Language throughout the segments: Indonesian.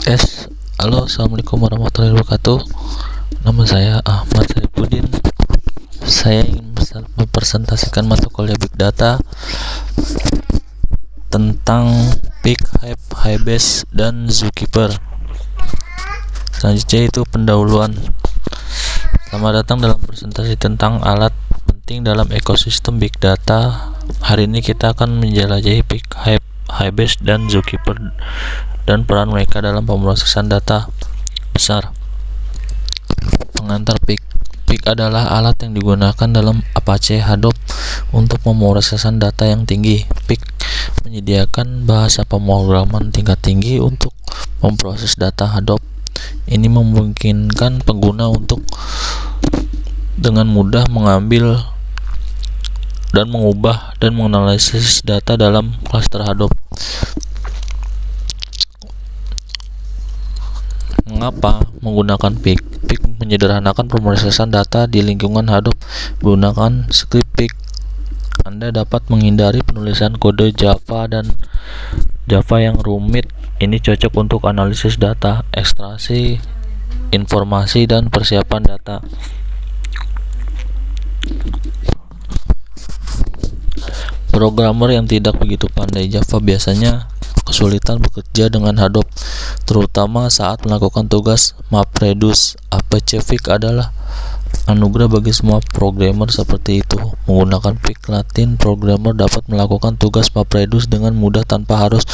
Halo, assalamualaikum warahmatullahi wabarakatuh. Nama saya Ahmad Saifuddin. Saya ingin mempresentasikan mata kuliah Big Data tentang Peak, Hype, Hybase, dan Zookeeper. Selanjutnya itu pendahuluan. Selamat datang dalam presentasi tentang alat penting dalam ekosistem Big Data. Hari ini kita akan menjelajahi Peak, Hype, Hybase, dan Zookeeper dan peran mereka dalam pemrosesan data besar. Pengantar Peak. Peak adalah alat yang digunakan dalam Apache Hadoop untuk pemrosesan data yang tinggi. Peak menyediakan bahasa pemrograman tingkat tinggi untuk memproses data Hadoop. Ini memungkinkan pengguna untuk dengan mudah mengambil dan mengubah dan menganalisis data dalam klaster Hadoop. Mengapa menggunakan Peak? Peak menyederhanakan pemrosesan data di lingkungan Hadoop menggunakan script Peak. Anda dapat menghindari penulisan kode Java yang rumit. Ini cocok untuk analisis data, ekstraksi informasi, dan persiapan data. Programmer yang tidak begitu pandai Java biasanya kesulitan bekerja dengan Hadoop, terutama saat melakukan tugas MapReduce. Apache Peak adalah anugerah bagi semua programmer seperti itu. Menggunakan Peak Latin, programmer dapat melakukan tugas MapReduce dengan mudah tanpa harus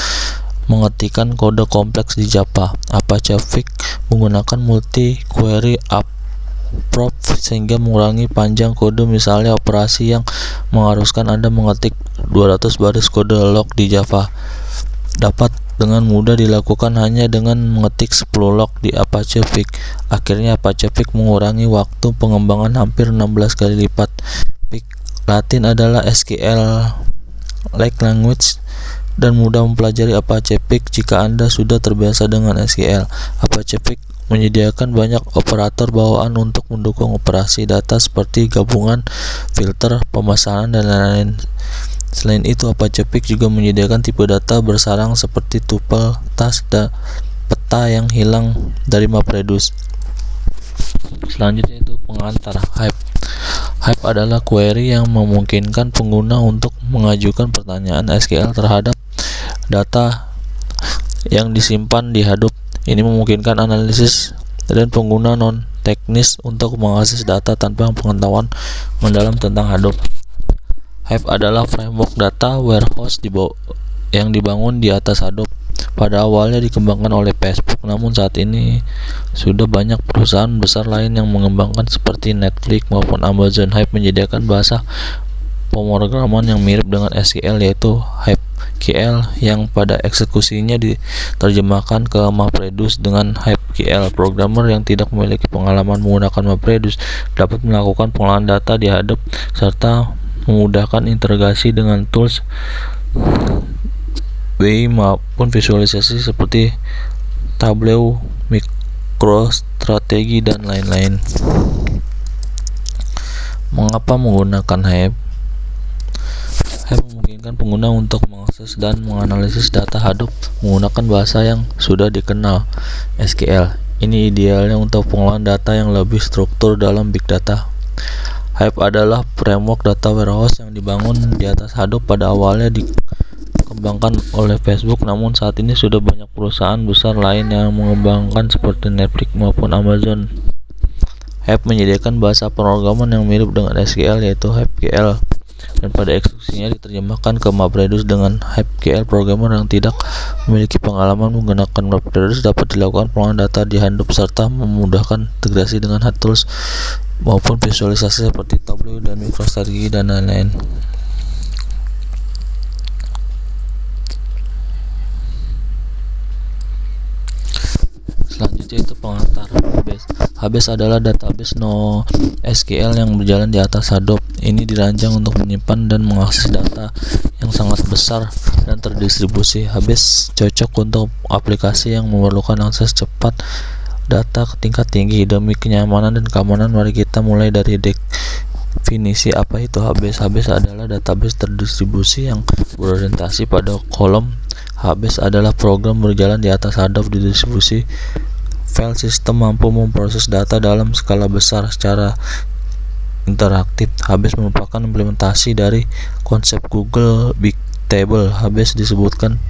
mengetikkan kode kompleks di Java. Apache Peak menggunakan multi-query approach sehingga mengurangi panjang kode, misalnya operasi yang mengharuskan Anda mengetik 200 baris kode log di Java dapat dengan mudah dilakukan hanya dengan mengetik 10 log di Apache Peak. Akhirnya Apache Peak mengurangi waktu pengembangan hampir 16 kali lipat. Peak Latin adalah SQL-like language dan mudah mempelajari Apache Peak jika Anda sudah terbiasa dengan SQL. Apache Peak menyediakan banyak operator bawaan untuk mendukung operasi data seperti gabungan, filter, pemesanan, dan lain-lain. Selain itu, Apache Peak juga menyediakan tipe data bersarang seperti tuple, task, dan peta yang hilang dari MapReduce. Selanjutnya itu pengantar Hype. Hype adalah query yang memungkinkan pengguna untuk mengajukan pertanyaan SQL terhadap data yang disimpan di Hadoop. Ini memungkinkan analisis dan pengguna non-teknis untuk mengakses data tanpa pengetahuan mendalam tentang Hadoop. Hive adalah framework data warehouse yang dibangun di atas Hadoop. Pada awalnya dikembangkan oleh Facebook, namun saat ini sudah banyak perusahaan besar lain yang mengembangkan seperti Netflix maupun Amazon. Hive menyediakan bahasa pemrograman yang mirip dengan SQL, yaitu HiveQL, yang pada eksekusinya diterjemahkan ke MapReduce dengan HiveQL. Programmer yang tidak memiliki pengalaman menggunakan MapReduce dapat melakukan pengolahan data di Hadoop serta memudahkan integrasi dengan tools BI maupun visualisasi seperti Tableau, MicroStrategy, dan lain-lain. Mengapa menggunakan Hive? Hive memungkinkan pengguna untuk mengakses dan menganalisis data Hadoop menggunakan bahasa yang sudah dikenal, SQL. Ini idealnya untuk pengolahan data yang lebih struktur dalam Big Data. Hive adalah framework data warehouse yang dibangun di atas Hadoop. Pada awalnya dikembangkan oleh Facebook, namun saat ini sudah banyak perusahaan besar lain yang mengembangkan seperti Netflix maupun Amazon. Hive menyediakan bahasa pemrograman yang mirip dengan SQL, yaitu HiveQL, dan pada eksekusinya diterjemahkan ke MapReduce dengan HiveQL. Programmer yang tidak memiliki pengalaman menggunakan MapReduce dapat dilakukan pengolahan data di Hadoop serta memudahkan integrasi dengan tools maupun visualisasi seperti Tableau dan MicroStrategy dan lain-lain. Selanjutnya itu pengantar Hybase. Hybase adalah database NoSQL yang berjalan di atas Hadoop. Ini dirancang untuk menyimpan dan mengakses data yang sangat besar dan terdistribusi. Hybase cocok untuk aplikasi yang memerlukan akses cepat data ke tingkat tinggi. Demi kenyamanan dan keamanan, mari kita mulai dari definisi apa itu Hybase. Hybase adalah database terdistribusi yang berorientasi pada kolom HBase adalah program berjalan di atas Hadoop di distribusi file system, mampu memproses data dalam skala besar secara interaktif. HBase merupakan implementasi dari konsep Google Bigtable. HBase disebutkan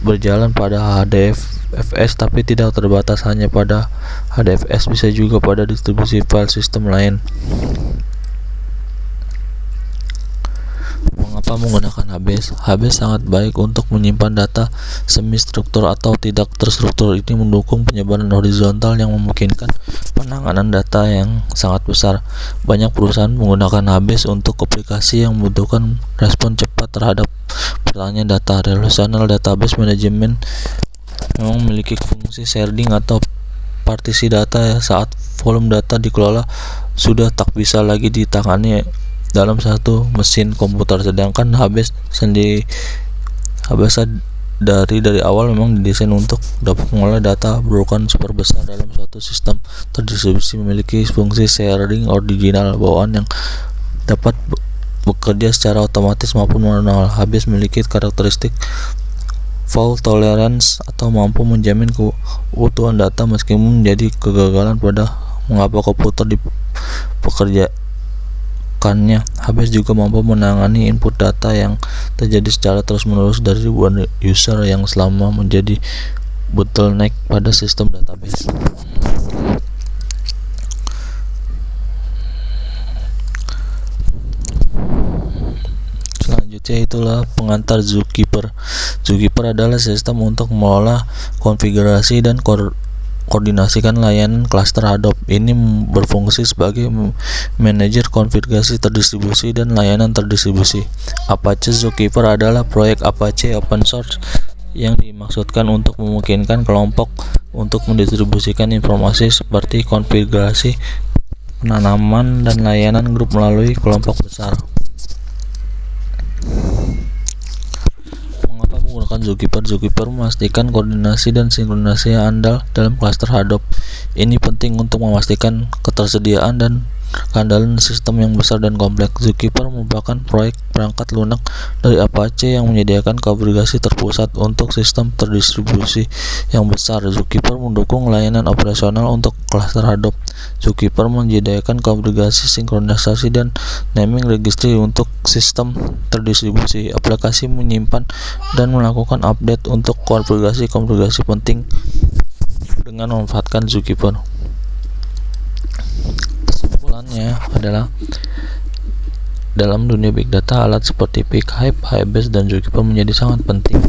berjalan pada HDFS tapi tidak terbatas hanya pada HDFS, bisa juga pada distribusi file system lain. Mengapa menggunakan HBase? HBase sangat baik untuk menyimpan data semi-struktur atau tidak terstruktur. Ini mendukung penyebaran horizontal yang memungkinkan penanganan data yang sangat besar. Banyak perusahaan menggunakan HBase untuk aplikasi yang membutuhkan respon cepat terhadap pertanyaan data. Relational Database Management memang memiliki fungsi sharding atau partisi data saat volume data dikelola sudah tak bisa lagi ditangani dalam satu mesin komputer, sedangkan HBase dari awal memang didesain untuk dapat mengolah data berukuran super besar dalam suatu sistem terdistribusi, memiliki fungsi sharing original bawaan yang dapat bekerja secara otomatis maupun manual. HBase memiliki karakteristik fault tolerance atau mampu menjamin keutuhan data meskipun menjadi kegagalan pada mengapa komputer dipekerjakannya. HBase juga mampu menangani input data yang terjadi secara terus-menerus dari ribuan user yang selama menjadi bottleneck pada sistem database. Selanjutnya itulah pengantar Zookeeper. Zookeeper adalah sistem untuk mengelola, konfigurasi dan koordinasikan layanan klaster Hadoop. Ini berfungsi sebagai manajer konfigurasi terdistribusi dan layanan terdistribusi. Apache Zookeeper adalah proyek Apache open source yang dimaksudkan untuk memungkinkan kelompok untuk mendistribusikan informasi seperti konfigurasi, penanaman, dan layanan grup melalui kelompok besar. Menggunakan Zookeeper. Zookeeper memastikan koordinasi dan sinkronisasi yang andal dalam klaster Hadoop. Ini penting untuk memastikan ketersediaan dan keandalan sistem yang besar dan kompleks. Zookeeper merupakan proyek perangkat lunak dari Apache yang menyediakan konfigurasi terpusat untuk sistem terdistribusi yang besar. Zookeeper mendukung layanan operasional untuk klaster Hadoop. Zookeeper menyediakan konfigurasi, sinkronisasi, dan naming registry untuk sistem terdistribusi. Aplikasi menyimpan dan melakukan update untuk konfigurasi penting dengan memanfaatkan Zookeeper. Kesimpulannya adalah dalam dunia big data, alat seperti PeakHive, HBase, dan Zookeeper menjadi sangat penting.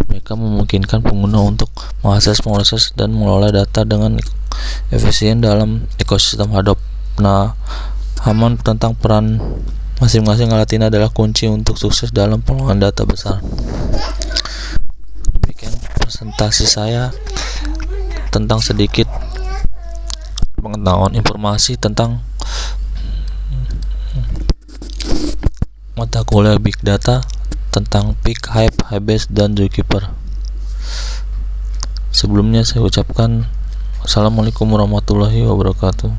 Mereka memungkinkan pengguna untuk mengakses, memproses, dan mengelola data dengan efisien dalam ekosistem Hadoop. Pemahaman tentang peran masing-masing alat ini adalah kunci untuk sukses dalam pengelolaan data besar. Demikian presentasi saya tentang sedikit pengetahuan informasi tentang mata kuliah Big Data tentang PeakHive, HBase, dan Zookeeper. Sebelumnya saya ucapkan Assalamualaikum warahmatullahi wabarakatuh.